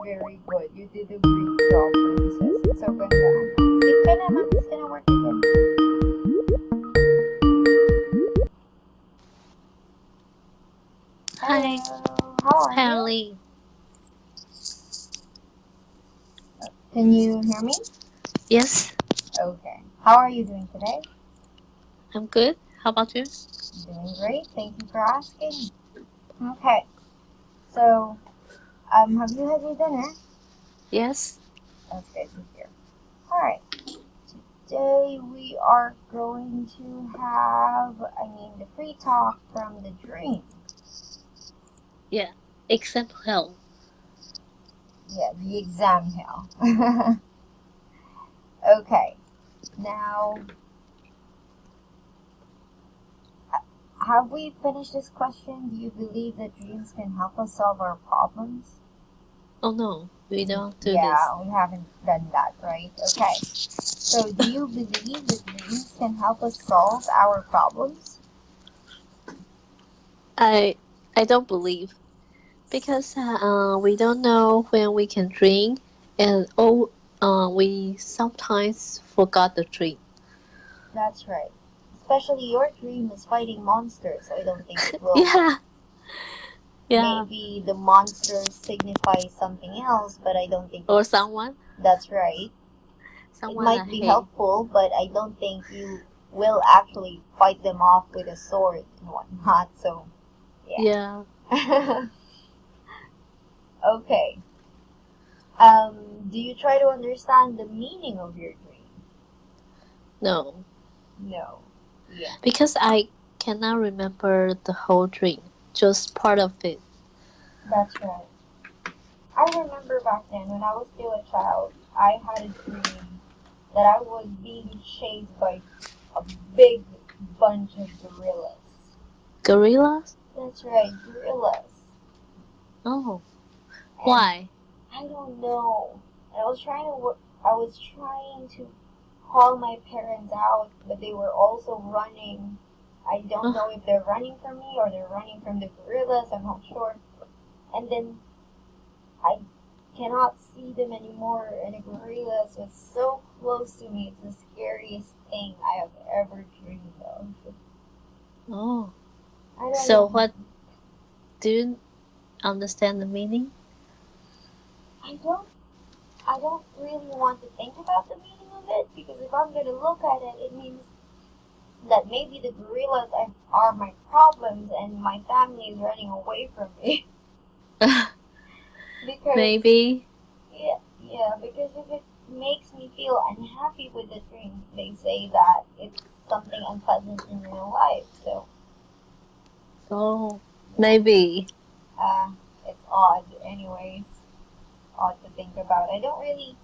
Very good. You did a great job, Princess. It's so ganda, anak. Sit ka na, mommy's gonna work again. Hi, Hello. How are you? Haley. Can you hear me? Yes, Okay. How are you doing today? I'm good. How about you? Doing great. Thank you for asking. Okay. So, have you had your dinner? Yes. That's good to hear. All right. Today we are going to have, the free talk from the dream. Yeah. Example hell. Yeah, the exam hell. Okay. Now, have we finished this question? Do you believe that dreams can help us solve our problems? Oh no, we don't do this. Yeah, we haven't done that, right? Okay. So, do you believe that dreams can help us solve our problems? I don't believe because we don't know when we can dream, and we sometimes forgot the dream. That's right. Especially your dream is fighting monsters, so I don't think it will. Yeah. Yeah. Maybe the monsters signify something else, but I don't think Or it's. someone. That's right. It Someone I might be hate. helpful, but I don't think you will actually fight them off with a sword and whatnot. So, yeah. Yeah. Okay. Do you try to understand the meaning of your dream? No. No. Yeah. Because I cannot remember the whole dream, just part of it. That's right. I remember back then when I was still a child, I had a dream that I was being chased by a big bunch of gorillas. Gorillas? That's right, gorillas. Oh. And Why? I don't know. And I was trying to call my parents out, but they were also running. I don't know if they're running from me or they're running from the gorillas. I'm not sure. And then I cannot see them anymore, and the gorillas was so close to me. It's the scariest thing I have ever dreamed of. Oh. I don't So know. what do you understand the meaning? I don't really want to think about the meaning of it, because if I'm gonna look at it, it means that maybe the gorillas are my problems and my family is running away from me. Because Maybe. yeah, because if it makes me feel unhappy with the dream, they say that it's something unpleasant in real life. So Oh, maybe. it's odd, anyways. Odd to think about. I don't really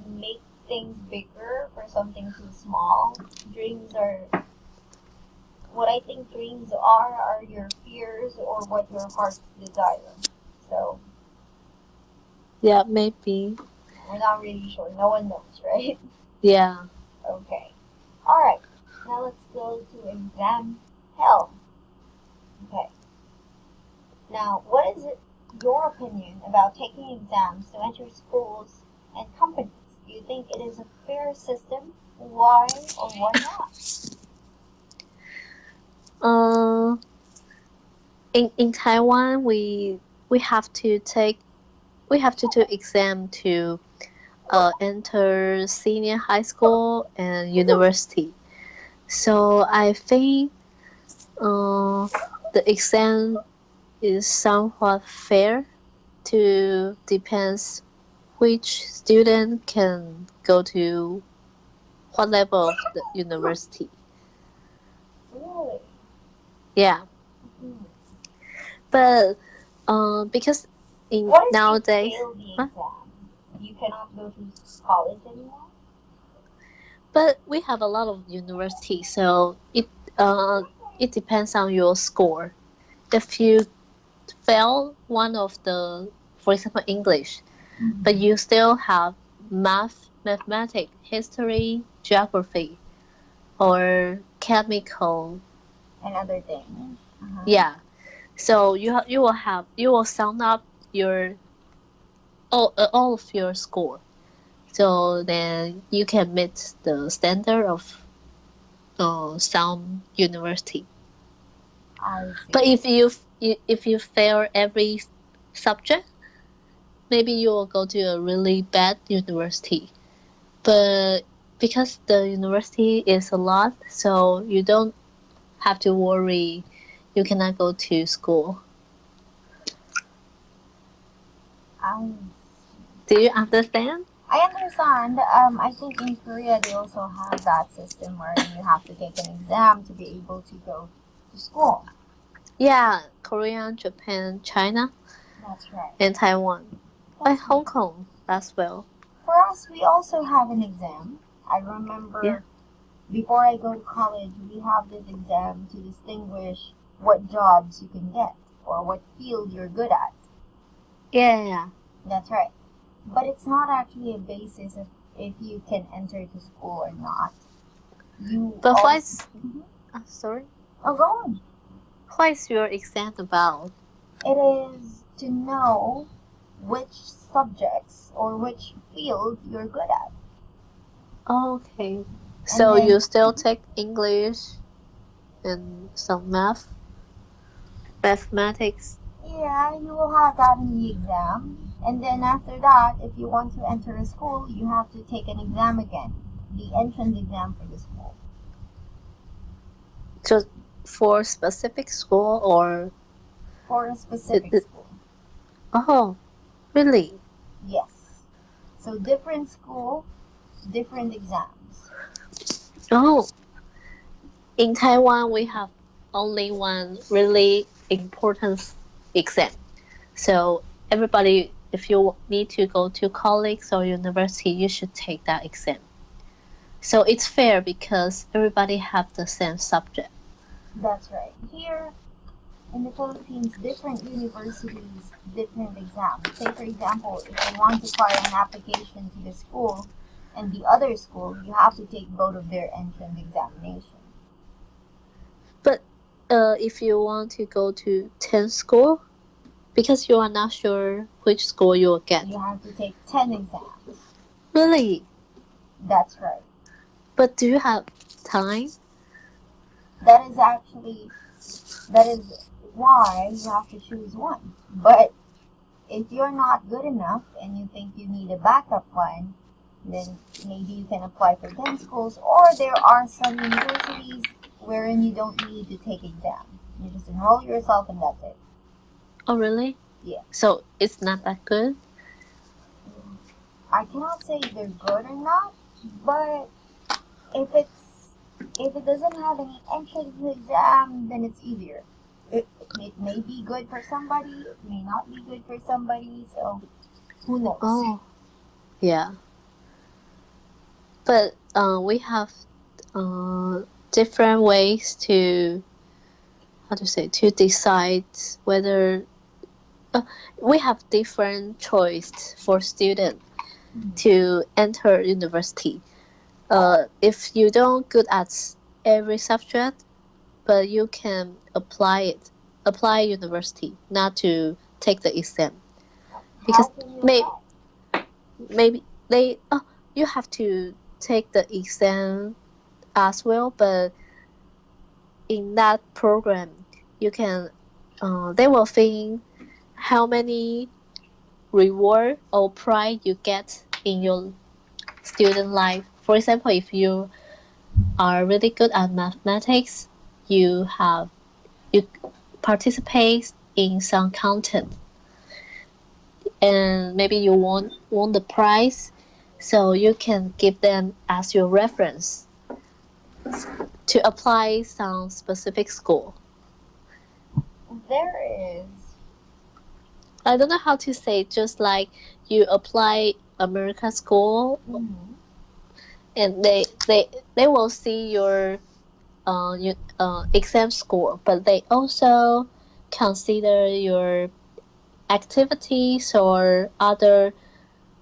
make things bigger for something too small. Dreams are what I think dreams are your fears or what your heart's desire. So Yeah, maybe. we're not really sure. No one knows, right? Yeah. Okay. Alright. Now let's go to exam hell. Okay. Now, what is your opinion about taking exams to enter schools and companies? Do you think it is a fair system? Why or why not? Uh, in Taiwan, we have to do exam to enter senior high school and university. So I think the exam is somewhat fair to depends which student can go to what level of the university. Really? Yeah, Hmm. but because in What if you nowadays, fail the huh? exam? You cannot go to college anymore? But we have a lot of universities, so uh it depends on your score. If you fail one of the, for example, English, but you still have mathematics, history, geography, or chemical. And other things. Yeah. So you will sum up your all of your score. So then you can meet the standard of some university. I see. But if you fail every subject, maybe you will go to a really bad university. But because the university is a lot, so you don't have to worry. You cannot go to school. Do you understand? I understand. I think in Korea they also have that system where you have to take an exam to be able to go to school. Yeah, Korea, Japan, China. That's right. And Taiwan. And Hong Kong as well. For us, we also have an exam. I remember before I go to college, we have this exam to distinguish what jobs you can get or what field you're good at. Yeah. That's right. But it's not actually a basis of if you can enter to school or not. But what's... sorry? Oh, go on. What is your exam about? It is to know which subjects or which field you're good at. Okay. So then, you still take English and some mathematics? Yeah, you will have that in the exam. And then after that, if you want to enter a school, you have to take an exam again. The entrance exam for the school. Just for a specific school or? For a specific school. Oh, really? Yes. So different school, different exams. Oh. In Taiwan, we have only one really important exam. So everybody, if you need to go to college or university, you should take that exam. So it's fair because everybody have the same subject. That's right. Here in the Philippines, different universities, different exams. Say, for example, if you want to file an application to the school and the other school, you have to take both of their entrance examination. But if you want to go to 10 school, because you are not sure which school you will get. You have to take 10 exams. Really? That's right. But do you have time? That is why you have to choose one. But if you're not good enough and you think you need a backup one, then maybe you can apply for 10 schools, or there are some universities wherein you don't need to take exam. You just enroll yourself and that's it. Oh, really? Yes. So it's not that good? I cannot say they're good or not, but if it doesn't have any entrance exam, then it's easier. It may be good for somebody, it may not be good for somebody, so who knows? Oh, yeah. But we have different ways to decide whether we have different choice for students to enter university. If you don't good at every subject, but you can apply university, not to take the exam, because maybe you have to take the exam as well, but in that program you can they will think how many reward or prize you get in your student life. For example, if you are really good at mathematics, you participate in some content, and maybe you won the prize, so you can give them as your reference to apply some specific school. There is. I don't know how to say, just like you apply American school, and they will see your exam score, but they also consider your activities or other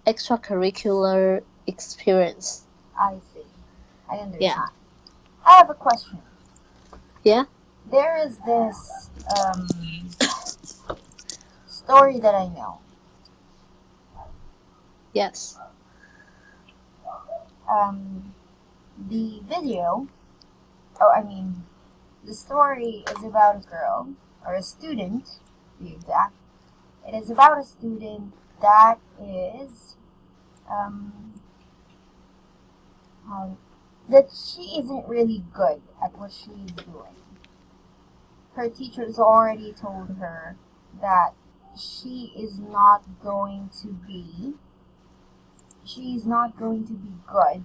extracurricular experience. I see. I understand. Yeah. I have a question. Yeah? There is this story that I know. Yes. The video, oh, I mean, the story is about a girl, or a student, to be exact. It is about a student that is, that she isn't really good at what she's doing. Her teachers already told her that she's not going to be good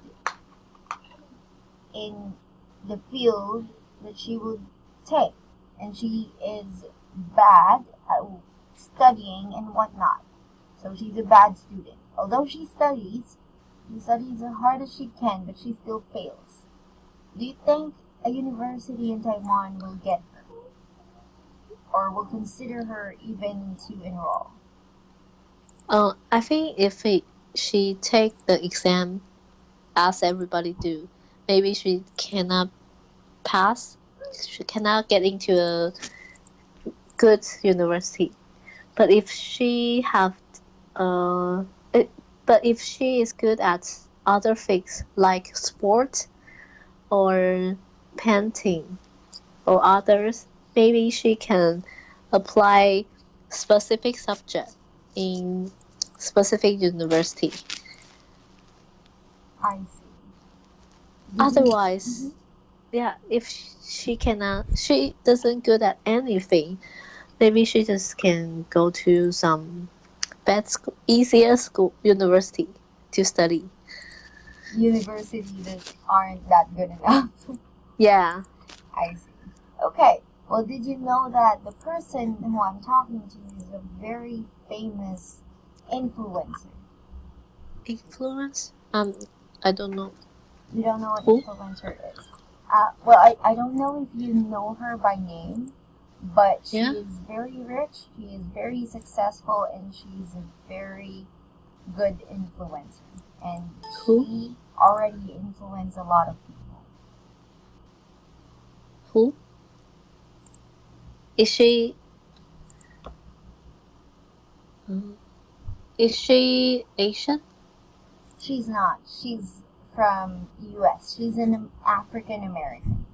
in the field that she would take, and she is bad at studying and whatnot. So she's a bad student. Although she studies as hard as she can, but she still fails. Do you think a university in Taiwan will get her, or will consider her even to enroll? I think if she take the exam as everybody do, maybe she cannot pass. She cannot get into a good university. But if she is good at other things like sport or painting or others, maybe she can apply specific subject in specific university. I see. Otherwise, yeah, if she doesn't good at anything, maybe she just can go to some easier university to study. Universities that aren't that good enough. Yeah. I see. Okay. Well, did you know that the person who I'm talking to is a very famous influencer? Influence? I don't know. You don't know what Who? influencer is? Well, I don't know if you know her by name, but she is very rich, she is very successful, and she's a very good influencer. And she already influenced a lot of people. Who? Is she Asian? She's not. She's from US. She's an African American.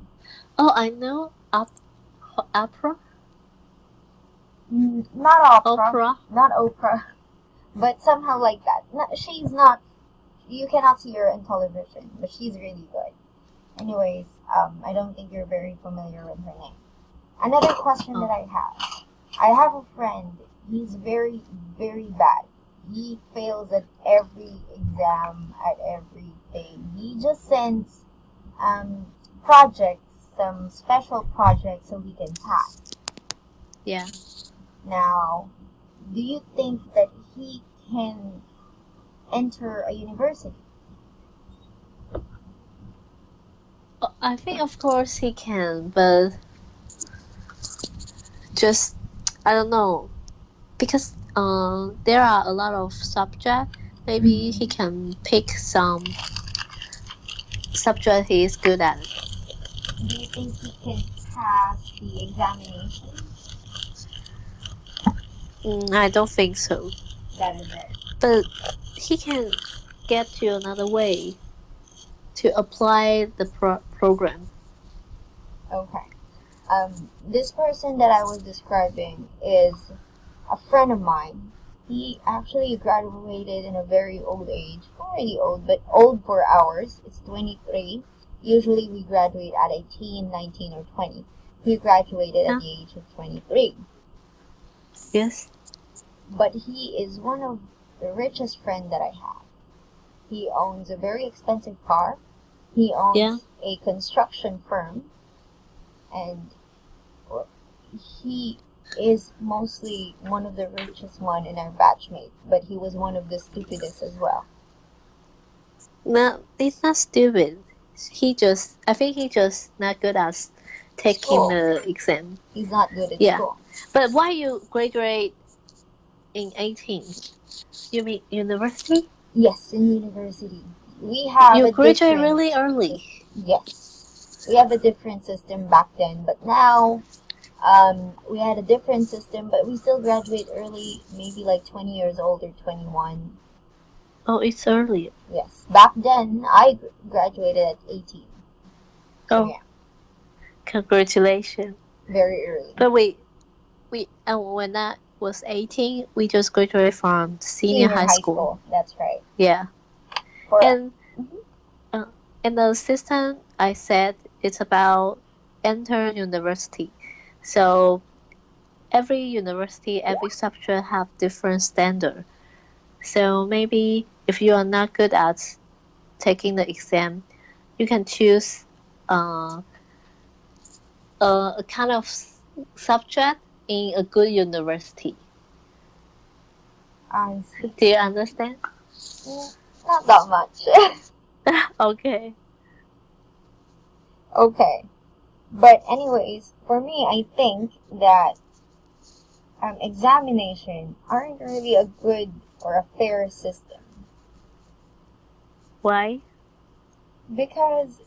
Oh, I know. Oprah? Not Oprah. Oprah? Not Oprah. But somehow like that. She's not. You cannot see her on television, but she's really good. Anyways, I don't think you're very familiar with her name. Another question that I have a friend. He's very, very bad. He fails at every exam, at everything. He just sends projects, some special projects, so he can pass. Yeah. Now, do you think that he can enter a university? I think, of course, he can, but just, I don't know, because there are a lot of subjects. Maybe he can pick some subject he is good at. Do you think he can pass the examination? I don't think so. That is it. But he can get to another way to apply the program. Okay. This person that I was describing is a friend of mine. He actually graduated in a very old age. Not really old, but old for ours. It's 23. Usually we graduate at 18, 19, or 20. He graduated at the age of 23. Yes. But he is one of the richest friends that I have. He owns a very expensive car. He owns a construction firm. And he is mostly one of the richest one in our batchmate, but he was one of the stupidest as well. No, he's not stupid. I think he just not good at taking the exam. He's not good at school. But why you graduate in 18? You mean university? Yes, in university. We have you graduate really early. Yes. We have a different system back then, but now we had a different system, but we still graduate early, maybe like 20 years old or 21. Oh, it's early. Yes. Back then, I graduated at 18. So, Oh, yeah, congratulations. very early. But when I was 18, we just graduated from senior Senior high high school. school. That's right. Yeah. For And Mhm. and the system I said it's about enter university. So every university, every subject have different standard. So maybe if you are not good at taking the exam, you can choose uh, a kind of subject in a good university. I see. Do you understand? Not that much. Okay. Okay. But anyways, for me, I think that examination aren't really a good or a fair system Why? because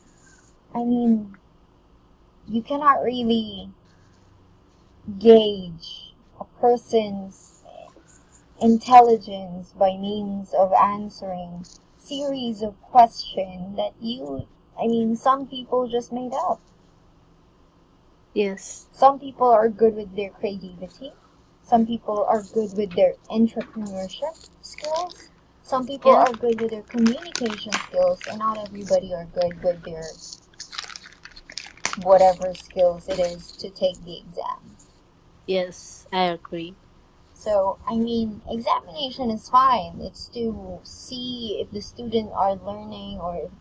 I mean you cannot really gauge a person's intelligence by means of answering series of questions that some people just made up. Yes. Some people are good with their creativity. Some people are good with their entrepreneurship skills. Some people Yeah. are good with their communication skills, and not everybody are good with their whatever skills it is to take the exam. Yes, I agree. So, examination is fine. It's to see if the student are learning or if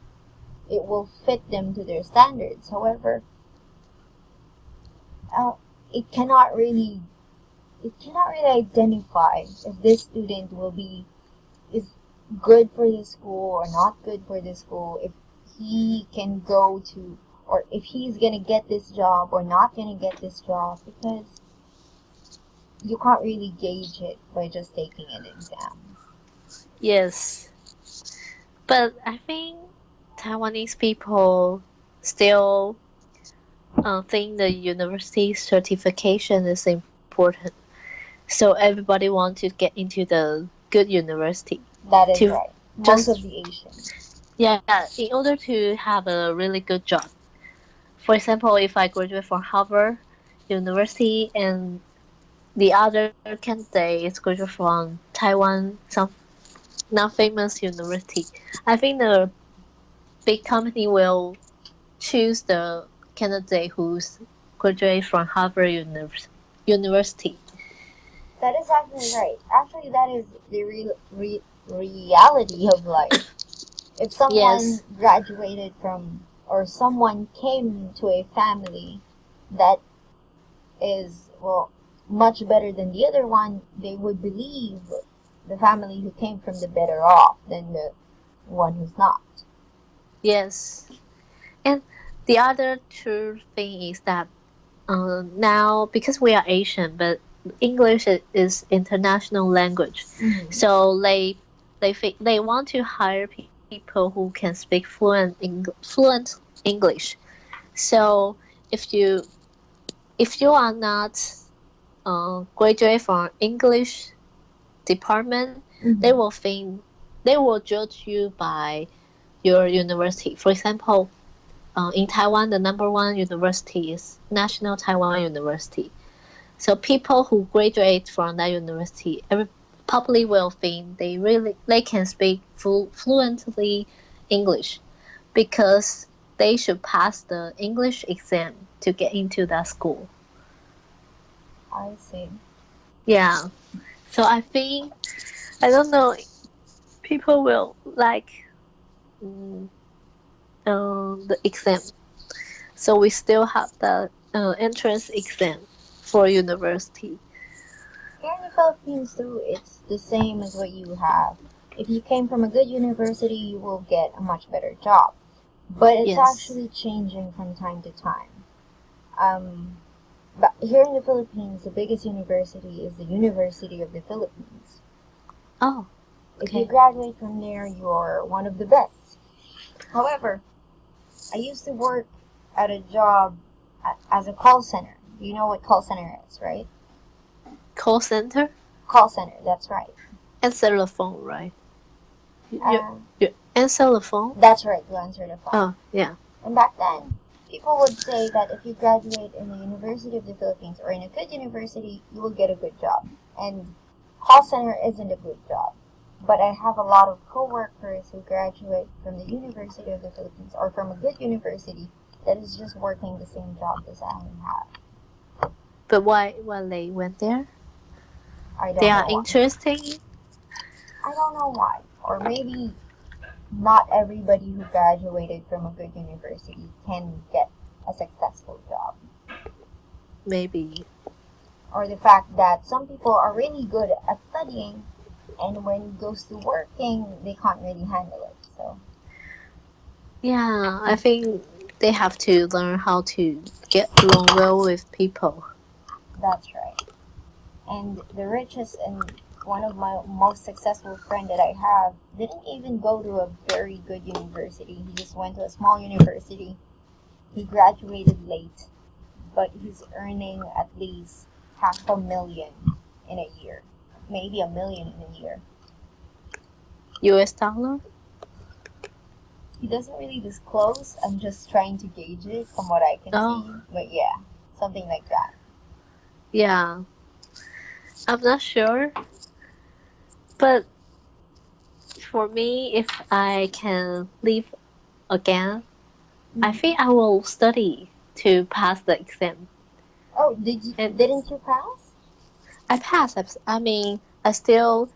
it will fit them to their standards. However, uh, it cannot really identify if this student is good for the school or not good for the school, if he can go to or if he's gonna get this job or not gonna get this job, because you can't really gauge it by just taking an exam. Yes. But I think Taiwanese people still think the university certification is important. So everybody wants to get into the good university. That is To right. Most just of the Asians. yeah, in order to have a really good job. For example, if I graduate from Harvard University and the other candidate is graduate from Taiwan, some not famous university, I think the big company will choose the candidate who's graduate from Harvard University. That is actually right. Actually, that is the reality of life. If someone Yes, graduated from or someone came to a family that is, well, much better than the other one, they would believe the family who came from the better off than the one who's not. yes. And the other true thing is that now because we are Asian, but English is international language, Mm-hmm. so they want to hire people who can speak fluent English. So if you if you are not graduate from English department, they Mm-hmm. will think they will judge you by your university. For example, in Taiwan, the number one university is National Taiwan University. So people who graduate from that university, every probably will think they can speak fluently English because they should pass the English exam to get into that school. I see. Yeah. So I think I don't know. People will like mm, the exam. So we still have the entrance exam for university. Here in the Philippines, too, it's the same as what you have. If you came from a good university, you will get a much better job. But it's Yes. actually changing from time to time. But here in the Philippines, the biggest university is the University of the Philippines. Oh, If you okay. graduate from there, you're one of the best. However, I used to work at a job as a call center. You know what call center is, right? Call center Call center, that's right. answer the phone, right? You answer the phone? That's right, you answer the phone. Oh, yeah. And back then, people would say that if you graduate in the University of the Philippines or in a good university, you will get a good job. And call center isn't a good job. But I have a lot of coworkers who graduate from the University of the Philippines or from a good university that is just working the same job as I have. But why they went there? I don't They know are why. interesting. I don't know why. Or maybe not everybody who graduated from a good university can get a successful job. Maybe. Or the fact that some people are really good at studying and when it goes to working, they can't really handle it. So yeah, I think they have to learn how to get along well with people. That's right. And the richest and one of my most successful friend that I have didn't even go to a very good university. He just went to a small university. He graduated late, but he's earning at least $500,000 in a year. Maybe $1 million in a year. US dollar? He doesn't really disclose. I'm just trying to gauge it from what I can see. But yeah, something like that. Yeah. I'm not sure. But for me, if I can live again, I think I will study to pass the exam. Oh, didn't you pass? I passed. I mean, I still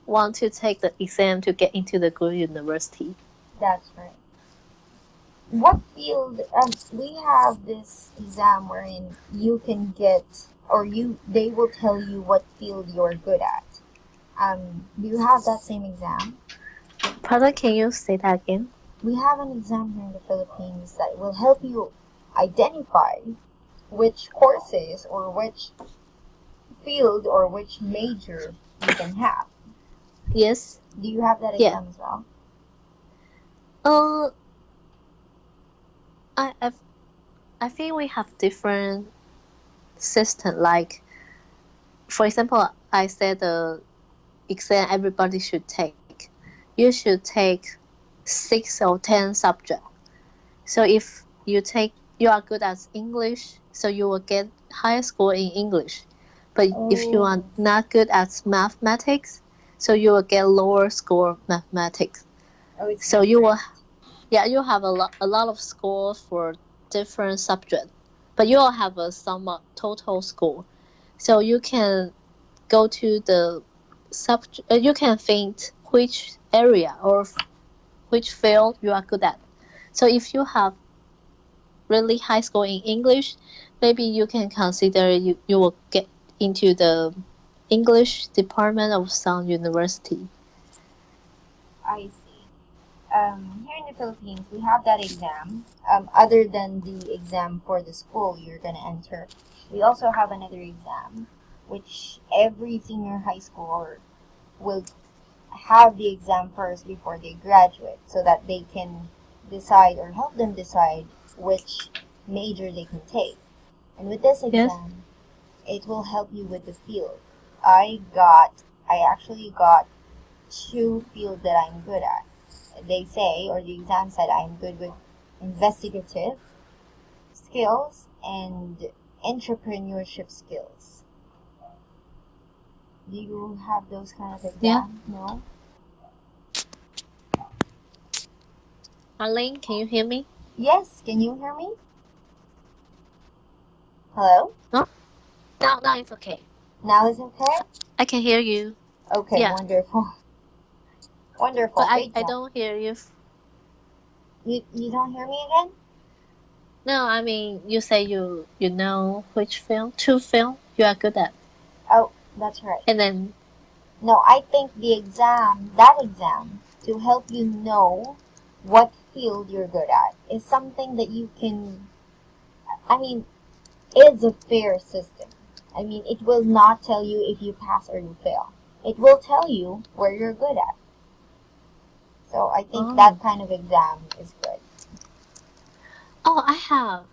want to take the exam to get into the good university. That's right. What field? We have this exam wherein you can get, or they will tell you what field you're good at. Do you have that same exam? Pardon, can you say that again? We have an exam here in the Philippines that will help you identify which courses or which field or which major you can have. Yes. Do you have that exam as well? I think we have different system. Like, for example, I said the exam everybody should take. You should take 6 or 10 subjects. So if you are good at English, so you will get higher score in English. But if you are not good at mathematics, so you will get lower score mathematics. So you will, you have a lot of scores for different subjects, but you will have a somewhat total score. So you can go to the subject. You can think which area or which field you are good at. So if you have really high score in English, maybe you can consider you will get into the English department of some university. I see. Here in the Philippines, we have that exam. Other than the exam for the school you're going to enter, we also have another exam, which every senior high schooler will have the exam first before they graduate so that they can decide or help them decide which major they can take. And with this exam, it will help you with the field. I actually got 2 fields that I'm good at. They say, or the exam said, I'm good with investigative skills and entrepreneurship skills. Do you have those kind of exams? Yeah. No? Arlene, can you hear me? Yes, can you hear me? Hello? No? Now it's okay. Now it's okay? I can hear you. Okay, yeah. Wonderful. Wonderful. But I don't hear you. You don't hear me again? No, I mean, you say you know which field, 2 field you are good at. Oh, that's right. And then... No, I think that exam, to help you know what field you're good at, is something that you can, is a fair system. It will not tell you if you pass or you fail. It will tell you where you're good at. So I think that kind of exam is good. Oh, I have.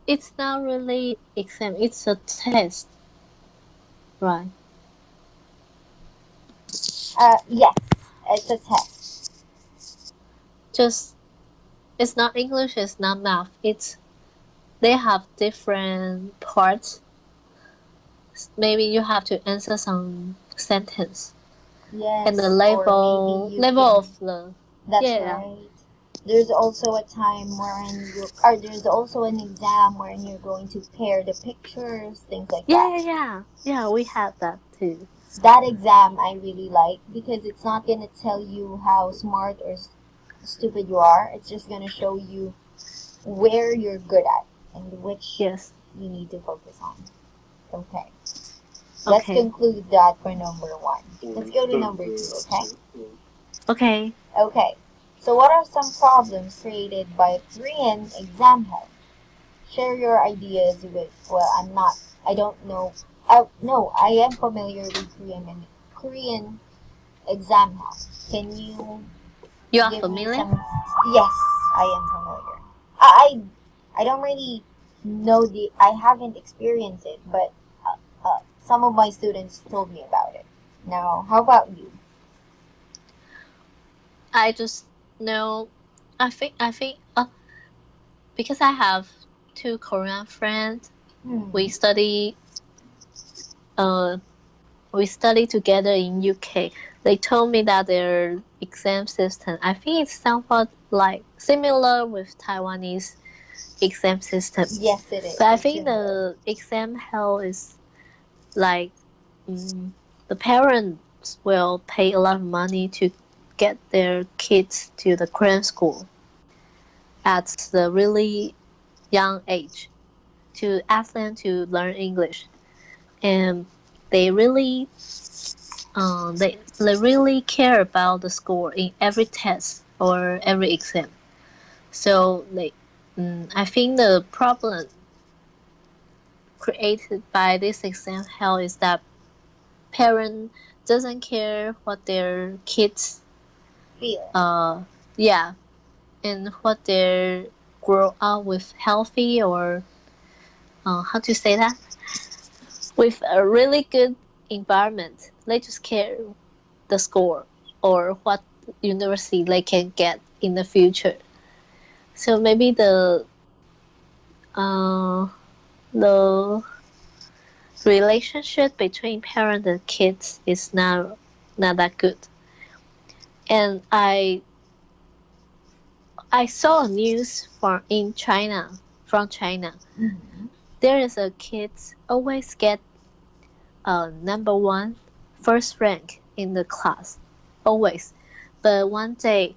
It's not really exam, it's a test. Right. Yes, it's a test. Just it's not English, it's not math. They have different parts. Maybe you have to answer some sentence and the Yes, or maybe level you level can. of the That's yeah right. There's also a time wherein there's also an exam wherein you're going to pair the pictures, things like that. yeah we had that too. That exam I really like because it's not gonna tell you how smart or stupid you are. It's just gonna show you where you're good at and which Yes. you need to focus on. Okay. Let's Okay. conclude that for number 1. Let's go to number 2, okay? Okay. Okay. So what are some problems created by Korean exam hell? Share your ideas with, well, I don't know. No, I am familiar with Korean exam hell. Can you You are give me familiar? some? Yes, I am familiar. I don't really know I haven't experienced it, but some of my students told me about it. Now, how about you? I just know. I think because I have two Korean friends. We Hmm. study uh we study together in UK. They told me that their exam system, I think it's somewhat like similar with Taiwanese exam system. Yes, it is. But I It's think similar. the exam hell is like the parents will pay a lot of money to get their kids to the Korean school at the really young age to ask them to learn English, and they really they really care about the score in every test or every exam. So I think the problem created by this exam hell is that parent doesn't care what their kids Feel. yeah and what they grow up with healthy or how to say that with a really good environment. They just care the score or what university they can get in the future. So maybe uh, the relationship between parent and kids is not that good. And I saw a news from China. Mm-hmm. There is a kid always get number one, first rank in the class, always. But one day,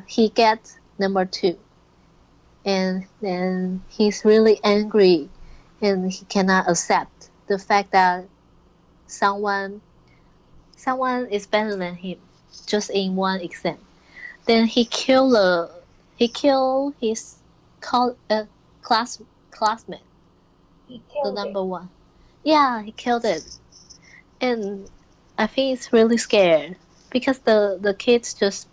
he get number two, and then he's really angry, and he cannot accept the fact that someone someone is better than him, just in one exam. Then he killed his col- uh, classmate, He the killed it. number one. Yeah, he killed it, and I think it's really scared because the kids just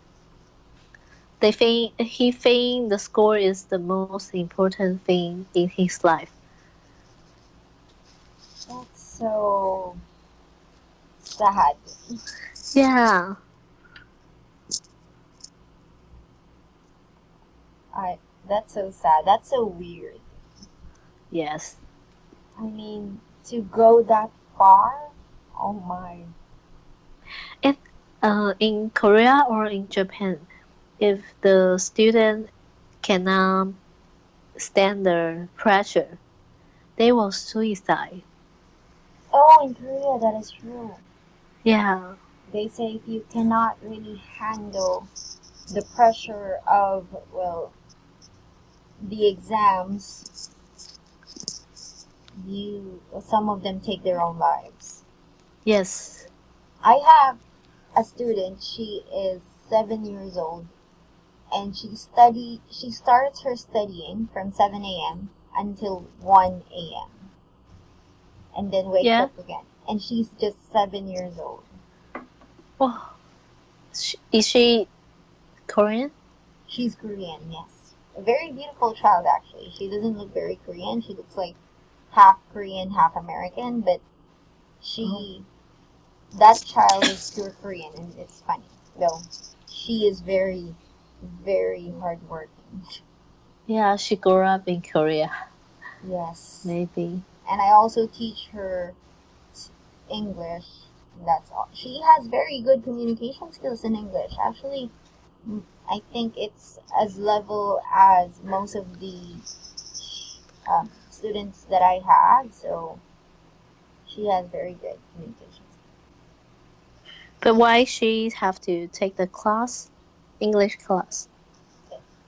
he think the score is the most important thing in his life. That's so sad. Yeah. I. That's so sad. That's so weird. Yes. I mean, to go that far? Oh my. And in Korea or in Japan, if the student cannot stand the pressure, they will suicide. Oh, in Korea, that is true. Yeah. They say if you cannot really handle the pressure of, well, the exams, some of them take their own lives. Yes. I have a student. She is 7 years old, and She starts her studying from 7 a.m. until 1 a.m. and then wakes Yeah. up again. And she's just 7 years old. Oh, is she Korean? She's Korean, yes. A very beautiful child, actually. She doesn't look very Korean. She looks like half Korean, half American, but she that child is pure Korean, and it's funny though. She is very, very hardworking. Yeah, she grew up in Korea, Yes, maybe. and I also teach her English. That's all. She has very good communication skills in English. Actually, I think it's as level as most of the students that I had. So she has very good communication. But why she have to take the class, English class?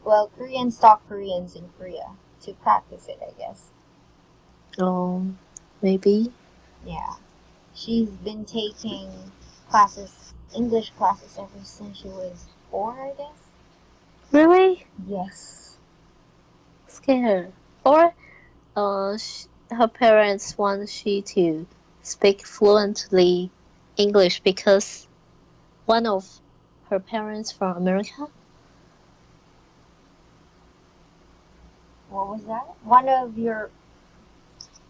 Well, Koreans talk Koreans in Korea to practice it, I guess. Oh, maybe. Yeah. She's been taking classes, English classes, ever since she was 4, I guess. Really? Yes. Scared. Or her parents want she to speak fluently English because one of her parents from America. What was that? One of your.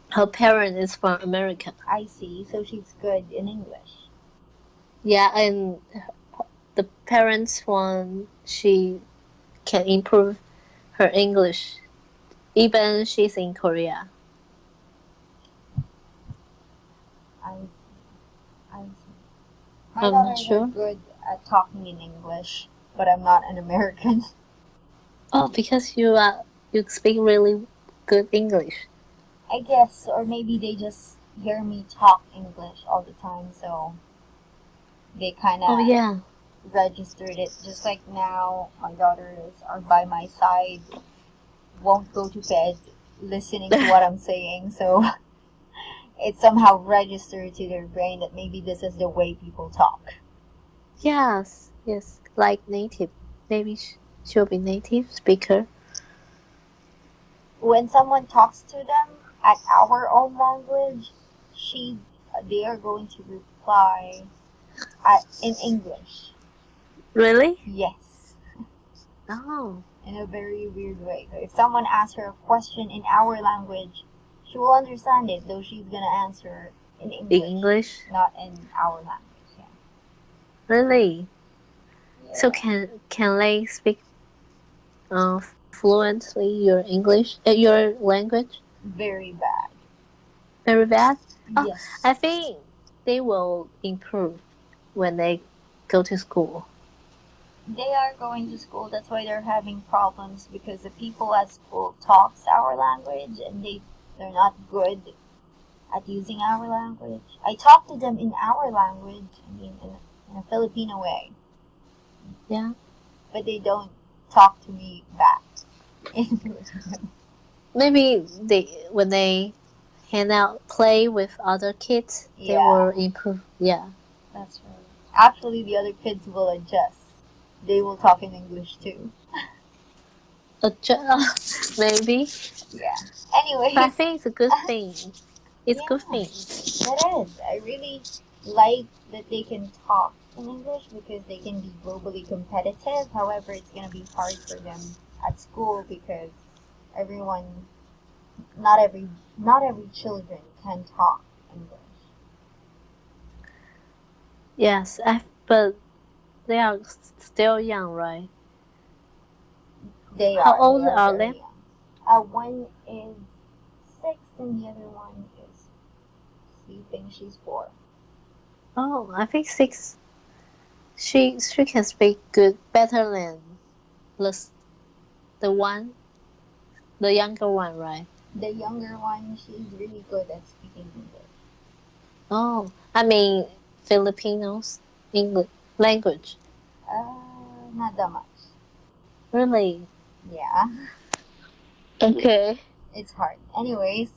Her parent is from America. I see. So she's good in English. Yeah, and the parents want she can improve her English, even she's in Korea. I see. I see. My I'm not daughters are sure. good at talking in English, but I'm not an American. Oh, because you speak really good English. I guess, or maybe they just hear me talk English all the time, so they kind Oh of yeah. registered it. Just like now, my daughters are by my side, won't go to bed listening to what I'm saying, so it somehow registered to their brain that maybe this is the way people talk. Yes, like native. Maybe she'll be native speaker. When someone talks to them at our own language, she, they are going to reply in English. Really? Yes. Oh. In a very weird way. So if someone asks her a question in our language, she will understand it, though she's gonna answer in English, In English? not in our language. Yeah. Really? Yeah. So can they speak fluently your English, your language? Very bad. Very bad? Oh, Yes. I think they will improve when they go to school. They are going to school. That's why they're having problems because the people at school talks our language and they're not good at using our language. I talk to them in our language. I mean, in a Filipino way. Yeah. But they don't talk to me back. Maybe when they hang out, play with other kids, they will improve. Yeah. That's right. Actually, the other kids will adjust. They will talk in English too. Maybe. Yeah. Anyways. But I think it's a good thing. It's a good thing. It is. I really like that they can talk in English because they can be globally competitive. However, it's going to be hard for them at school because everyone, not every children can talk English. Yes, but they are still young, right? They are. How old they are are very they? young. One is 6 and the other one is sleeping. She's 4. Oh, I think 6. She can speak better than the one, the younger one, right? The younger one, she's really good at speaking English. Oh, I mean Filipinos English language. Not that much. Really? Yeah. Okay. It's hard. Anyways,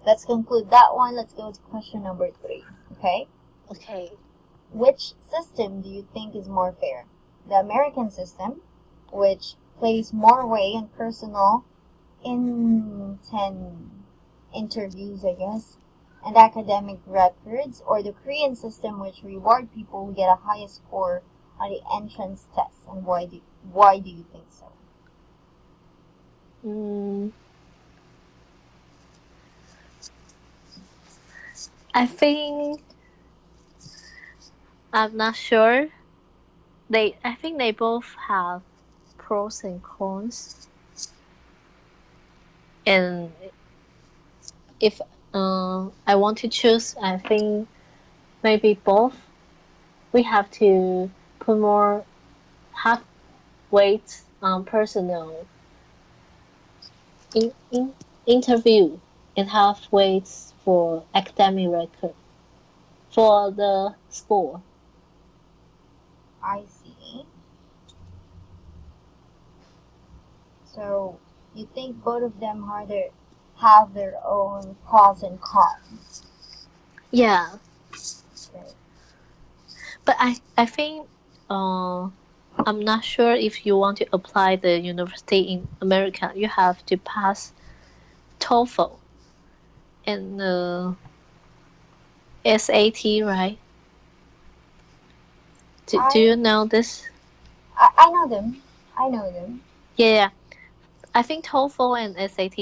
let's conclude that one. Let's go to question number 3. Okay? Okay. Which system do you think is more fair? The American system, which plays more weight on personal interviews, I guess, and academic records, or the Korean system, which reward people who get a highest score on the entrance test, and why do you think so? I think I'm not sure. I think they both have pros and cons. And if I want to choose, I think maybe both. We have to put more half weight on personal in interview and half weights for academic record for the score. I see. So you think both of them have their own pros and cons. Yeah, Okay. but I think I'm not sure if you want to apply the university in America, you have to pass TOEFL and SAT, right? Do you know this? I know them. I know them. Yeah, I think TOEFL and SAT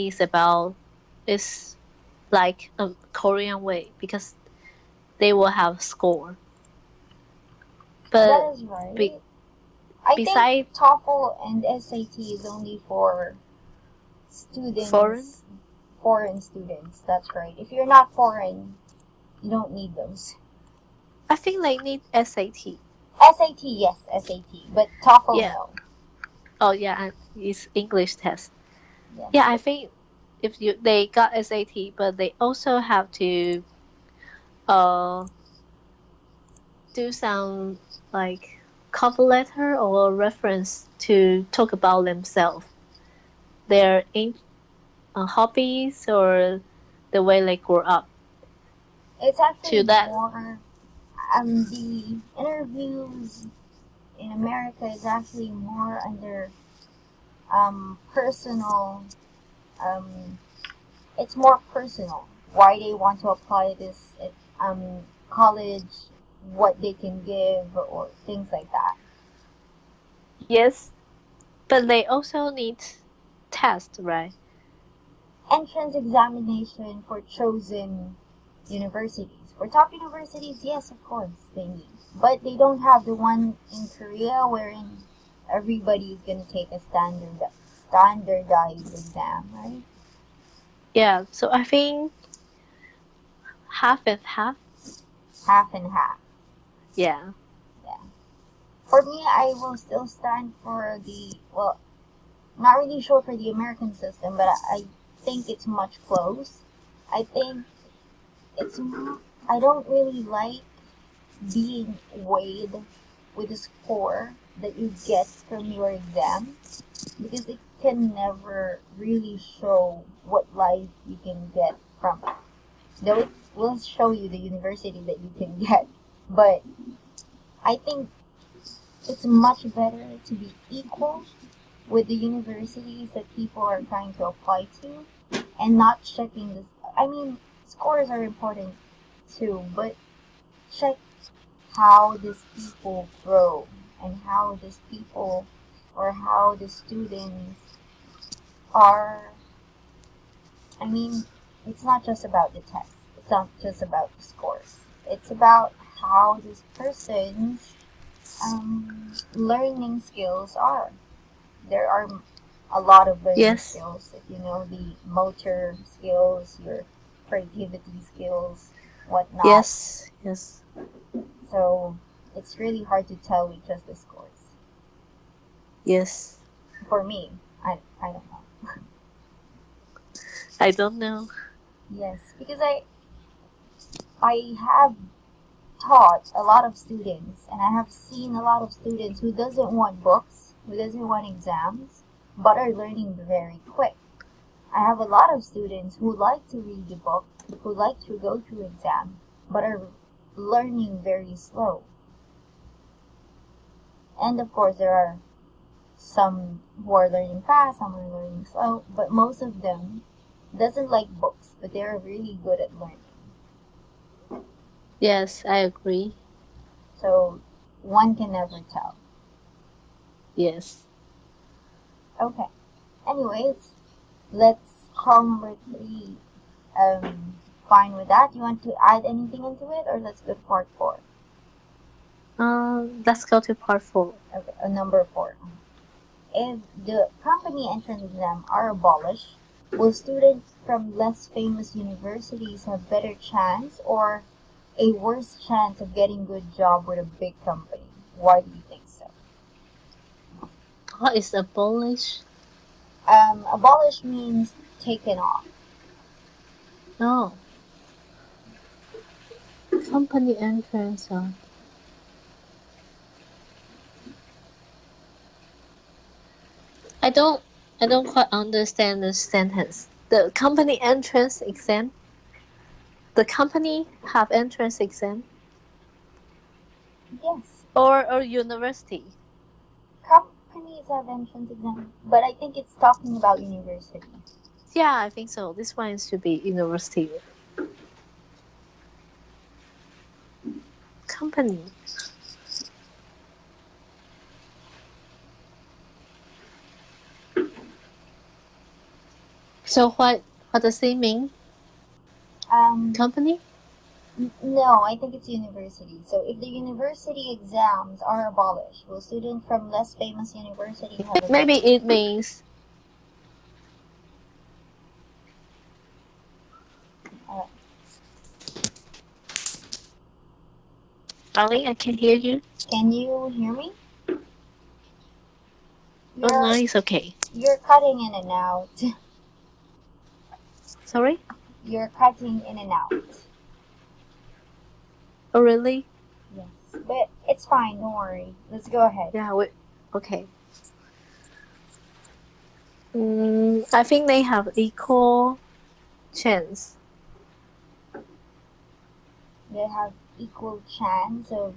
is like a Korean way because they will have score. But That is right. I besides think TOEFL and SAT is only for students, foreign students. That's right. If you're not foreign, you don't need those. I think they need SAT. SAT, yes, SAT, but TOEFL, Yeah. no. Oh yeah, and it's English test. Yes. Yeah, I think if they got SAT, but they also have to uh do some like cover letter or reference to talk about themselves, their hobbies or the way they grew up. It's actually To that, more, the interviews in America is actually more under personal, um, it's more personal. Why they want to apply this at college, what they can give, or things like that. yes, but they also need test, right? Entrance examination for chosen universities. For top universities, yes, of course, they need. But they don't have the one in Korea wherein everybody is going to take a standardized exam, right? Yeah, so I think half and half. Half and half. Yeah. Yeah. For me, I will still stand for well, not really sure for the American system, but I think it's much close. I think it's, I don't really like being weighed with the score that you get from your exam because it can never really show what life you can get from it. Though it will show you the university that you can get, but I think it's much better to be equal with the universities that people are trying to apply to and not checking this. I mean, scores are important too, but check how these people grow and how these people or how the students are. I mean, it's not just about the test, it's not just about the scores, it's about how this person's learning skills are. There are a lot of learning Yes. skills if you know the motor skills, your creativity skills, whatnot. Yes. Yes. So it's really hard to tell with just the scores. Yes. For me, I don't know. I don't know. Yes, because I have taught a lot of students and I have seen a lot of students who doesn't want books, who doesn't want exams, but are learning very quick. I have a lot of students who like to read the book, who like to go to exam, but are learning very slow. And of course, there are some who are learning fast, some are learning slow, but most of them doesn't like books, but they're really good at learning. Yes, I agree. So one can never tell. Yes. Okay. Anyways, let's call number 3. Fine with that. You want to add anything into it, or let's go to part 4? Let's go to part 4. Okay, number 4. If the company entrance exam are abolished, will students from less famous universities have better chance or a worse chance of getting good job with a big company? Why do you think so? What is abolish? Abolish means taken off. No. Company entrance. I don't quite understand the sentence. The company entrance exam. The company have entrance exam. Yes. Or university. Companies have entrance exam, but I think it's talking about universities. Yeah, I think so. This one should be university. Company. So what does it mean? Company? No, I think it's university. So if the university exams are abolished, will students from less famous university have a Maybe it means Ali, I can hear you. Can you hear me? Oh, no, it's okay. You're cutting in and out. Sorry? You're cutting in and out. Oh, really? Yes, but it's fine. Don't worry. Let's go ahead. Yeah, okay. I think they have equal chance. They have equal chance of...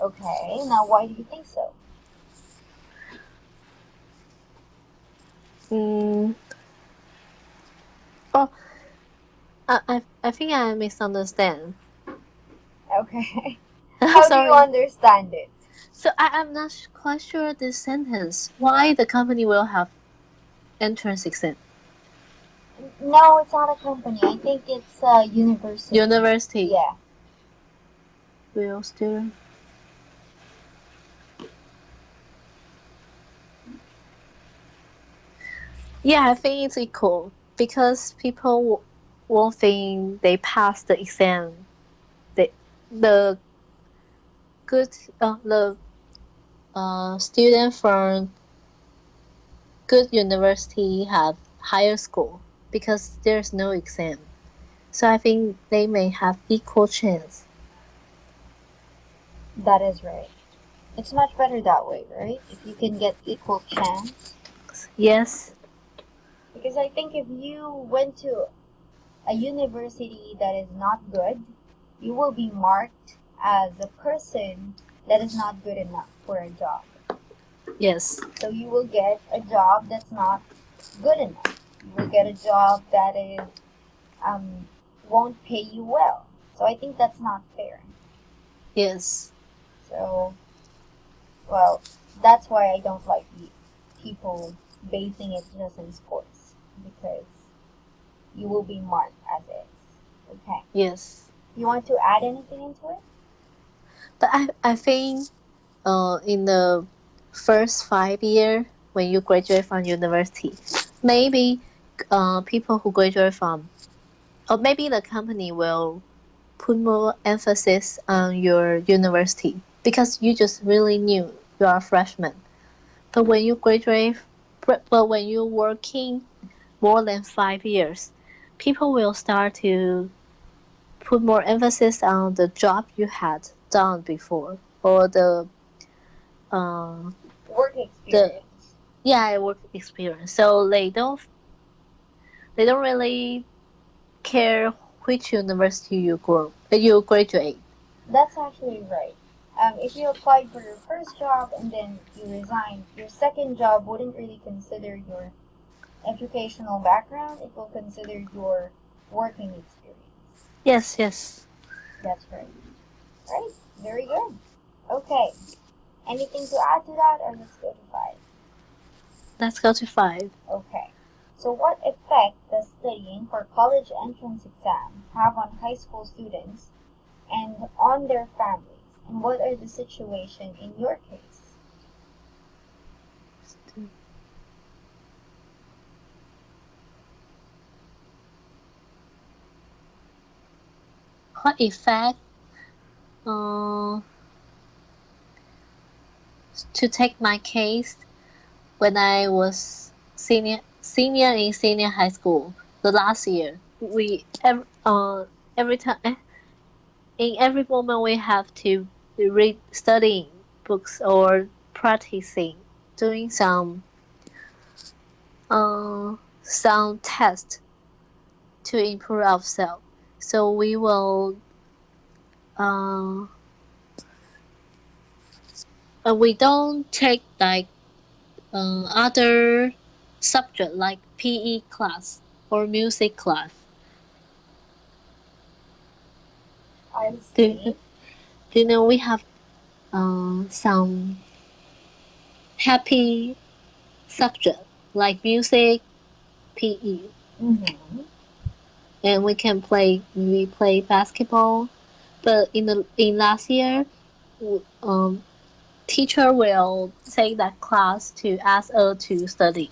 Okay, now why do you think so? Oh, I think I misunderstand. Okay. How do you understand it? So I'm not quite sure this sentence. Why the company will have entrance exam? No, it's not a company. I think it's a university. University. Yeah. Will student. Yeah, I think it's equal because people won't think they passed the exam. The good student from good university have higher score because there's no exam. So I think they may have equal chance. That is right. It's much better that way, right? If you can get equal chance. Yes. Because I think if you went to a university that is not good, you will be marked as a person that is not good enough for a job. Yes. So you will get a job that's not good enough. You will get a job that is won't pay you well. So I think that's not fair. Yes. So, well, that's why I don't like people basing it just in scores, because you will be marked as is. Okay. Yes. You want to add anything into it? But I think in the first 5 years when you graduate from university, maybe people who graduate from, or maybe the company will put more emphasis on your university because you just really new, you are a freshman. But when you graduate, but when you're working more than 5 years, people will start to put more emphasis on the job you had done before or the work experience. Work experience. So they don't really care which university you graduate. That's actually right. If you applied for your first job and then you resigned, your second job wouldn't really consider your educational background. It will consider your working experience. Yes, yes. That's right. Right? Very good. Okay. Anything to add to that, or let's go to 5? Let's go to 5. Okay. So what effect does studying for college entrance exam have on high school students and on their families? And what are the situation in your case? What effect? Uh, to take my case, when I was senior in senior high school, the last year, every time in every moment we have to read studying books or practicing doing some tests to improve ourselves. So uh, we don't take like other subject like PE class or music class. I Do, see. do you know we have some happy subject like music, PE, Mm-hmm. and we play basketball. But in last year, teacher will take that class to ask us to study.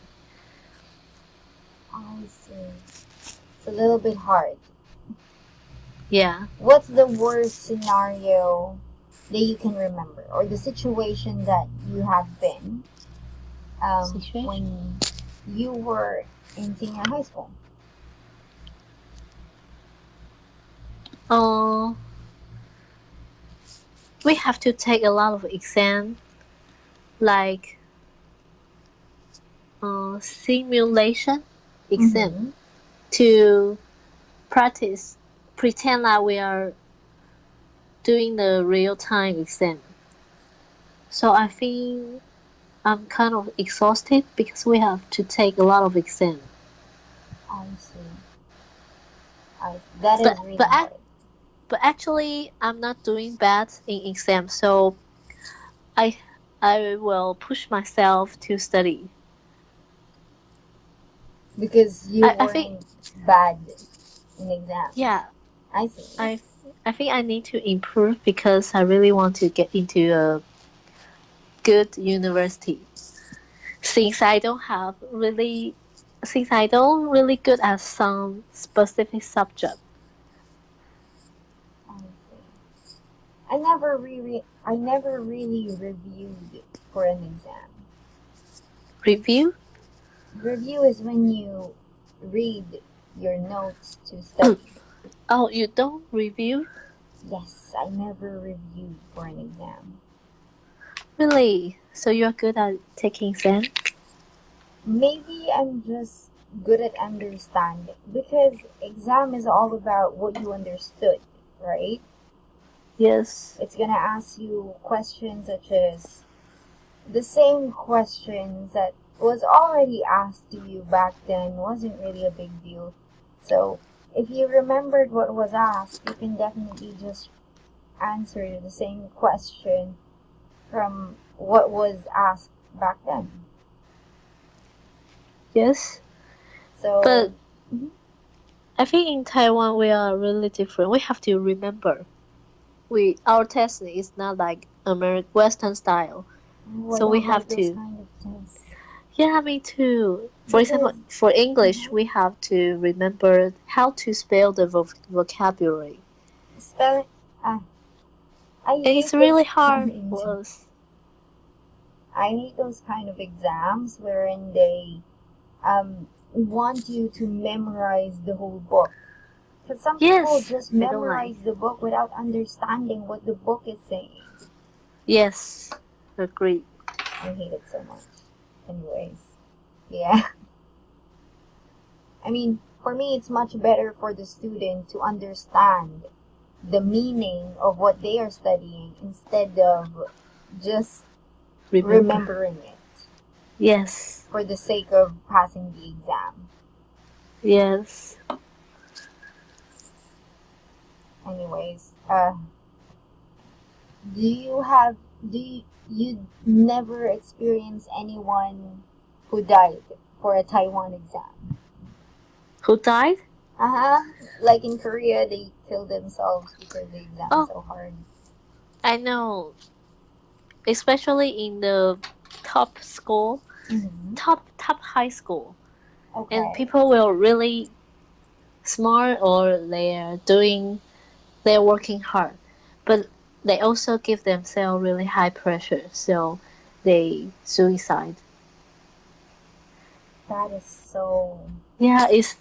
I see. It's a little bit hard. Yeah. What's the worst scenario that you can remember, or the situation that you have been when you were in senior high school? We have to take a lot of exam, like simulation exam, Mm-hmm. to practice, pretend that we are doing the real time exam. So I think I'm kind of exhausted because we have to take a lot of exam. I see. That is really hard. But actually, I'm not doing bad in exam, so I I will push myself to study. Because you I think weren't bad in exams. yeah, I see. I think I need to improve because I really want to get into a good university. Since I don't really good at some specific subject. I see. I never really reviewed for an exam. Review? Review is when you read your notes to study. Oh, you don't review? Yes, I never reviewed for an exam. Really? So you're good at taking exam? Maybe I'm just good at understanding, because exam is all about what you understood, right? Yes. It's gonna ask you questions such as the same questions that was already asked to you back then. Wasn't really a big deal. So if you remembered what was asked, you can definitely just answer the same question from what was asked back then. Yes. So, but I think in Taiwan we are really different. We have to remember. Our test is not like Western style. So we have to. Kind of tests. Yeah, me too. For example, for English, we have to remember how to spell the vocabulary. Spelling. It's really hard for us. I hate those kind of exams wherein they want you to memorize the whole book. Because some people just memorize the book without understanding what the book is saying. Yes, agree. I hate it so much. Anyways, yeah. I mean, for me, it's much better for the student to understand the meaning of what they are studying instead of just remembering it. Yes. For the sake of passing the exam. Yes. Anyways, do you never experience anyone who died for a Taiwan exam? Who died? Like in Korea, they killed themselves because the exam is so hard. I know, especially in the top school, Mm-hmm. top high school, and Okay. people will really smart or they're working hard, but they also give themselves really high pressure, so they suicide. That is so. Yeah, it's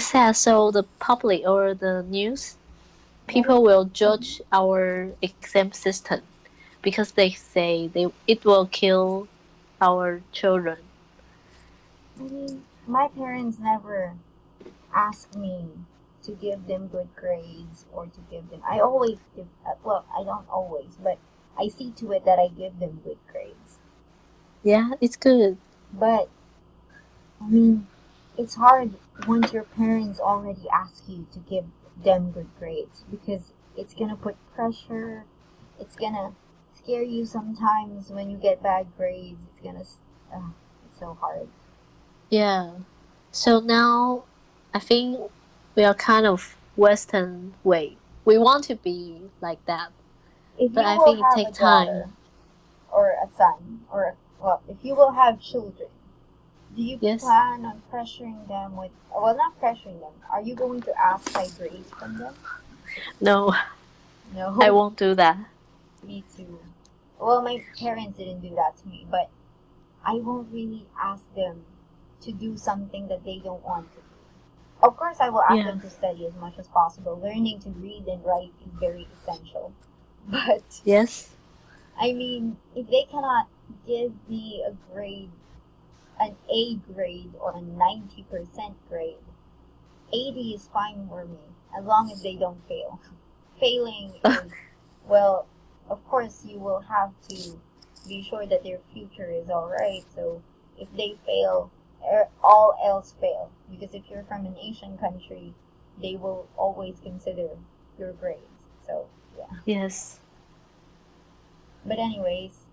sad. So the public or the news That is. people will Mhm. judge our exam system because they say it will kill our children. I mean, my parents never ask me to give them good grades or to give them. I always give. Well, I don't always, but I see to it that I give them good grades. Yeah, it's good. But I mean, it's hard once your parents already ask you to give them good grades because it's gonna put pressure. It's gonna scare you sometimes when you get bad grades. It's gonna. It's so hard. Yeah. So now I think we are kind of Western way. We want to be like that, If but you I will think it have a takes time. daughter or a son, or well, if you will have children, do you Yes. plan on pressuring them with? Well, not pressuring them. Are you going to ask high grades from them? No, I No, won't do that. me too. Well, my parents didn't do that to me, but I won't really ask them to do something that they don't want to do. Of course, I will ask Yeah. them to study as much as possible. Learning to read and write is very essential. But Yes. I mean, if they cannot give me a grade, an A grade or a 90% grade, 80 is fine for me as long as they don't fail. Failing is, well, of course, you will have to be sure that their future is alright. So if they fail, all else fail. Because if you're from an Asian country, they will always consider your grades. So, yeah. Yes. But anyways,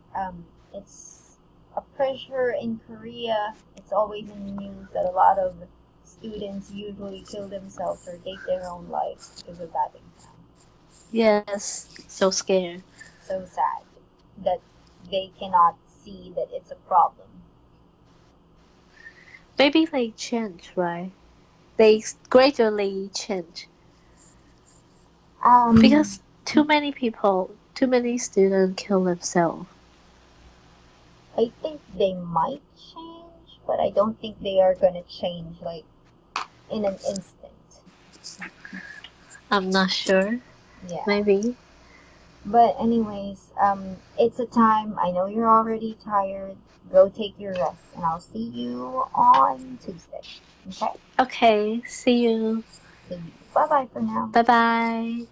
it's a pressure in Korea. It's always in the news that a lot of students usually kill themselves or take their own lives because of that exam. Yes. So scared. So sad that they cannot see that it's a problem. Maybe they change, right? They gradually change Um, because too many students kill themselves. I think they might change, but I don't think they are gonna change like in an instant. I'm not sure. Yeah. Maybe. But anyways, it's a time. I know you're already tired. Go take your rest, and I'll see you on Tuesday. Okay? Okay. See you. See you. Bye bye for now. Bye bye.